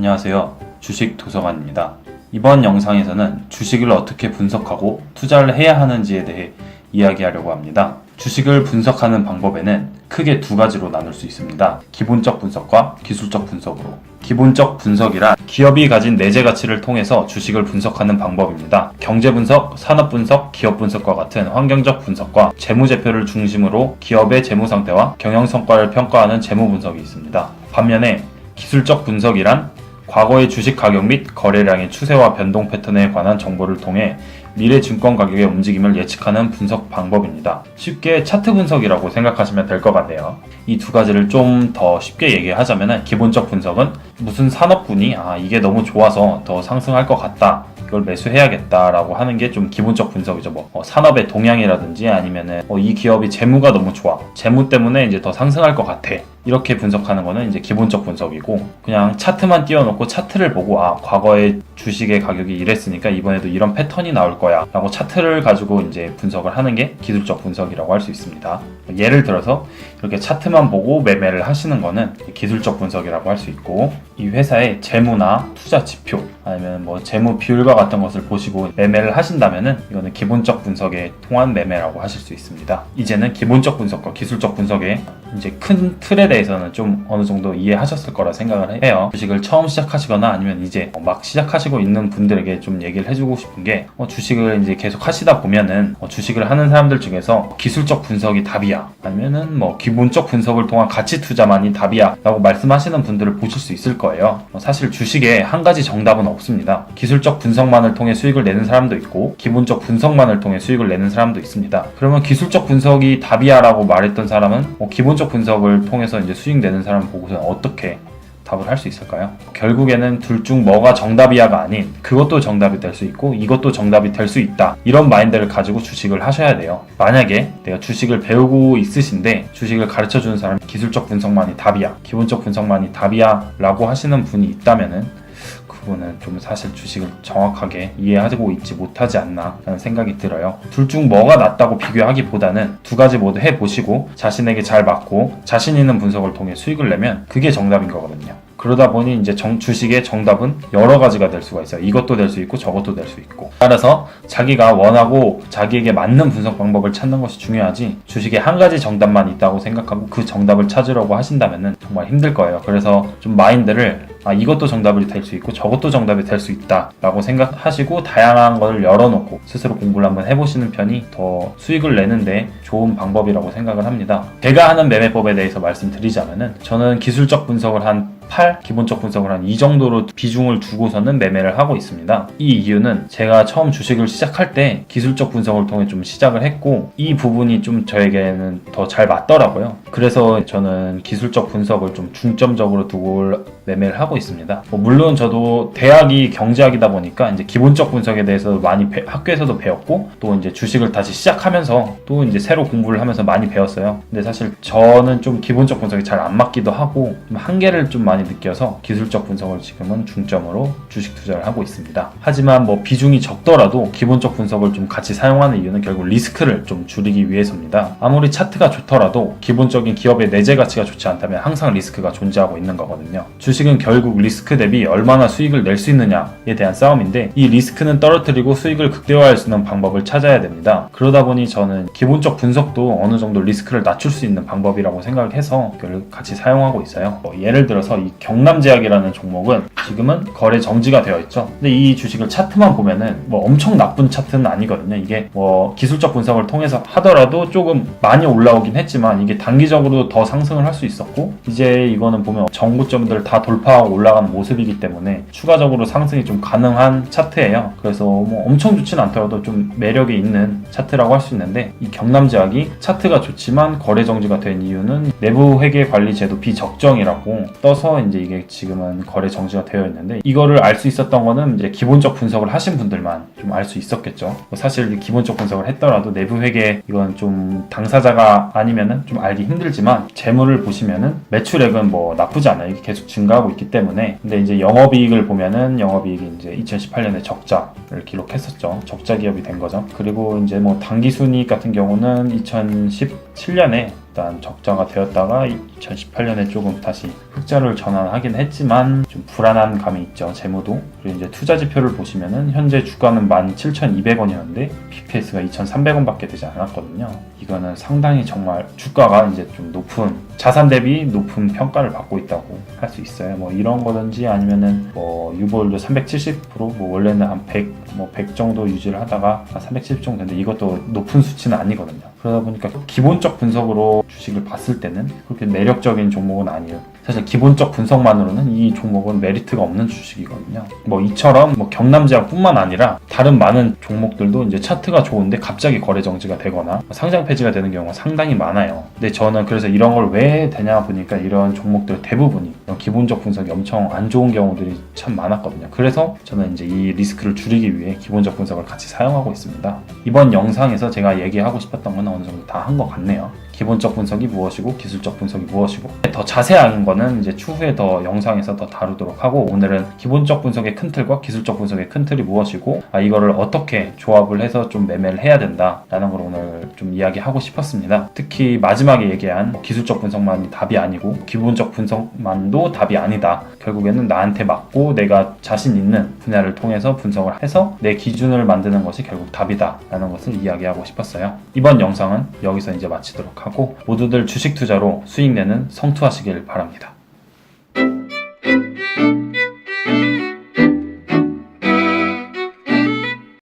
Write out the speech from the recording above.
안녕하세요. 주식 도서관입니다. 이번 영상에서는 주식을 어떻게 분석하고 투자를 해야 하는지에 대해 이야기하려고 합니다. 주식을 분석하는 방법에는 크게 두 가지로 나눌 수 있습니다. 기본적 분석과 기술적 분석으로. 기본적 분석이란 기업이 가진 내재 가치를 통해서 주식을 분석하는 방법입니다. 경제 분석, 산업 분석, 기업 분석과 같은 환경적 분석과 재무제표를 중심으로 기업의 재무 상태와 경영 성과를 평가하는 재무 분석이 있습니다. 반면에 기술적 분석이란 과거의 주식 가격 및 거래량의 추세와 변동 패턴에 관한 정보를 통해 미래 증권 가격의 움직임을 예측하는 분석 방법입니다. 쉽게 차트 분석이라고 생각하시면 될 것 같네요. 이 두 가지를 좀 더 쉽게 얘기하자면 기본적 분석은 무슨 산업군이 이게 너무 좋아서 더 상승할 것 같다, 이걸 매수해야겠다라고 하는 게 좀 기본적 분석이죠. 산업의 동향이라든지 아니면은 이 기업이 재무가 너무 좋아, 재무 때문에 이제 더 상승할 것 같아, 이렇게 분석하는 거는 이제 기본적 분석이고, 그냥 차트만 띄워놓고 차트를 보고 과거에 주식의 가격이 이랬으니까 이번에도 이런 패턴이 나올 거야 라고 차트를 가지고 이제 분석을 하는 게 기술적 분석이라고 할 수 있습니다. 예를 들어서 이렇게 차트만 보고 매매를 하시는 거는 기술적 분석이라고 할 수 있고, 이 회사의 재무나 투자 지표 아니면 재무 비율과 같은 것을 보시고 매매를 하신다면은 이거는 기본적 분석에 통한 매매라고 하실 수 있습니다. 이제는 기본적 분석과 기술적 분석의 이제 큰 틀에 대해서는 좀 어느 정도 이해하셨을 거라 생각을 해요. 주식을 처음 시작하시거나 아니면 이제 막 시작하시고 있는 분들에게 좀 얘기를 해주고 싶은 게, 주식을 이제 계속 하시다 보면은 주식을 하는 사람들 중에서 기술적 분석이 답이야, 아니면은 기본적 분석을 통한 가치 투자만이 답이야 라고 말씀하시는 분들을 보실 수 있을 거예요. 사실 주식에 한 가지 정답은 없습니다. 기술적 분석만을 통해 수익을 내는 사람도 있고 기본적 분석만을 통해 수익을 내는 사람도 있습니다. 그러면 기술적 분석이 답이야 라고 말했던 사람은 기본적 분석을 통해서 이제 수익 내는 사람을 보고서는 어떻게 답을 할 수 있을까요? 결국에는 둘 중 뭐가 정답이야가 아닌 그것도 정답이 될 수 있고 이것도 정답이 될 수 있다, 이런 마인드를 가지고 주식을 하셔야 돼요. 만약에 내가 주식을 배우고 있으신데 주식을 가르쳐주는 사람이 기술적 분석만이 답이야, 기본적 분석만이 답이야 라고 하시는 분이 있다면은 그거는 좀 사실 주식을 정확하게 이해하고 있지 못하지 않나 라는 생각이 들어요. 둘 중 뭐가 낫다고 비교하기보다는 두 가지 모두 해보시고 자신에게 잘 맞고 자신 있는 분석을 통해 수익을 내면 그게 정답인 거거든요. 그러다 보니 이제 주식의 정답은 여러 가지가 될 수가 있어요. 이것도 될 수 있고 저것도 될 수 있고. 따라서 자기가 원하고 자기에게 맞는 분석 방법을 찾는 것이 중요하지, 주식에 한 가지 정답만 있다고 생각하고 그 정답을 찾으려고 하신다면 정말 힘들 거예요. 그래서 좀 마인드를 이것도 정답이 될 수 있고 저것도 정답이 될 수 있다 라고 생각하시고 다양한 걸 열어놓고 스스로 공부를 한번 해보시는 편이 더 수익을 내는데 좋은 방법이라고 생각을 합니다. 제가 하는 매매법에 대해서 말씀드리자면은, 저는 기술적 분석을 한 8, 기본적 분석을 한 2 정도로 비중을 두고서는 매매를 하고 있습니다. 이 이유는 제가 처음 주식을 시작할 때 기술적 분석을 통해 좀 시작을 했고 이 부분이 좀 저에게는 더 잘 맞더라고요. 그래서 저는 기술적 분석을 좀 중점적으로 두고 매매를 하고 있습니다. 물론 저도 대학이 경제학이다 보니까 이제 기본적 분석에 대해서 많이 학교에서도 배웠고 또 이제 주식을 다시 시작하면서 또 이제 새로 공부를 하면서 많이 배웠어요. 근데 사실 저는 좀 기본적 분석이 잘 안 맞기도 하고 좀 한계를 좀 많이 느껴서 기술적 분석을 지금은 중점으로 주식 투자를 하고 있습니다. 하지만 비중이 적더라도 기본적 분석을 좀 같이 사용하는 이유는 결국 리스크를 좀 줄이기 위해서입니다. 아무리 차트가 좋더라도 기본적인 기업의 내재 가치가 좋지 않다면 항상 리스크가 존재하고 있는 거거든요. 주식은 결국 리스크 대비 얼마나 수익을 낼 수 있느냐에 대한 싸움인데, 이 리스크는 떨어뜨리고 수익을 극대화할 수 있는 방법을 찾아야 됩니다. 그러다 보니 저는 기본적 분석도 어느 정도 리스크를 낮출 수 있는 방법이라고 생각을 해서 그걸 같이 사용하고 있어요. 예를 들어서 이 경남제약이라는 종목은 지금은 거래 정지가 되어 있죠. 근데 이 주식을 차트만 보면은 엄청 나쁜 차트는 아니거든요. 이게 기술적 분석을 통해서 하더라도 조금 많이 올라오긴 했지만 이게 단기적으로 더 상승을 할 수 있었고, 이제 이거는 보면 정고점들을 다 돌파하고 올라가는 모습이기 때문에 추가적으로 상승이 좀 가능한 차트예요. 그래서 엄청 좋진 않더라도 좀 매력이 있는 차트라고 할 수 있는데, 이 경남제약이 차트가 좋지만 거래 정지가 된 이유는 내부 회계 관리 제도 비적정이라고 떠서 이제 이게 지금은 거래 정지가 되어 있는데, 이거를 알 수 있었던 거는 이제 기본적 분석을 하신 분들만 좀 알 수 있었겠죠. 사실 기본적 분석을 했더라도 내부 회계, 이건 좀 당사자가 아니면은 좀 알기 힘들지만 재물을 보시면은 매출액은 나쁘지 않아요. 이게 계속 증가하고 있기 때문에. 근데 이제 영업이익을 보면은 영업이익이 이제 2018년에 적자를 기록했었죠. 적자 기업이 된 거죠. 그리고 이제 단기순이익 같은 경우는 2017년에 일단 적자가 되었다가 2018년에 조금 다시 흑자를 전환하긴 했지만 좀 불안한 감이 있죠. 재무도. 그리고 이제 투자 지표를 보시면은 현재 주가는 17,200원이었는데 PPS가 2,300원밖에 되지 않았거든요. 이거는 상당히 정말 주가가 이제 좀 높은 자산 대비 높은 평가를 받고 있다고 할 수 있어요. 뭐 이런 거든지 아니면은 뭐 유보율도 370%, 뭐 원래는 한 100 정도 유지를 하다가 한 370 정도 되는데 이것도 높은 수치는 아니거든요. 그러다 보니까 기본적 분석으로 주식을 봤을 때는 그렇게 매력적인 종목은 아니에요. 사실 기본적 분석만으로는 이 종목은 메리트가 없는 주식이거든요. 뭐 이처럼 뭐 경남제약뿐만 아니라 다른 많은 종목들도 이제 차트가 좋은데 갑자기 거래 정지가 되거나 상장 폐지가 되는 경우가 상당히 많아요. 근데 저는 그래서 이런 걸 왜 되냐 보니까 이런 종목들 대부분이 이런 기본적 분석이 엄청 안 좋은 경우들이 참 많았거든요. 그래서 저는 이제 이 리스크를 줄이기 위해 기본적 분석을 같이 사용하고 있습니다. 이번 영상에서 제가 얘기하고 싶었던 건 어느 정도 다 한 것 같네요. 기본적 분석이 무엇이고 기술적 분석이 무엇이고 더 자세한 거는 이제 추후에 더 영상에서 더 다루도록 하고 오늘은 기본적 분석의 큰 틀과 기술적 분석의 큰 틀이 무엇이고 이거를 어떻게 조합을 해서 좀 매매를 해야 된다라는 걸 오늘 좀 이야기하고 싶었습니다. 특히 마지막에 얘기한 기술적 분석만이 답이 아니고 기본적 분석만도 답이 아니다. 결국에는 나한테 맞고 내가 자신 있는 분야를 통해서 분석을 해서 내 기준을 만드는 것이 결국 답이다 라는 것을 이야기하고 싶었어요. 이번 영상은 여기서 이제 마치도록 하고 모두들 주식 투자로 수익 내는 성투하시길 바랍니다.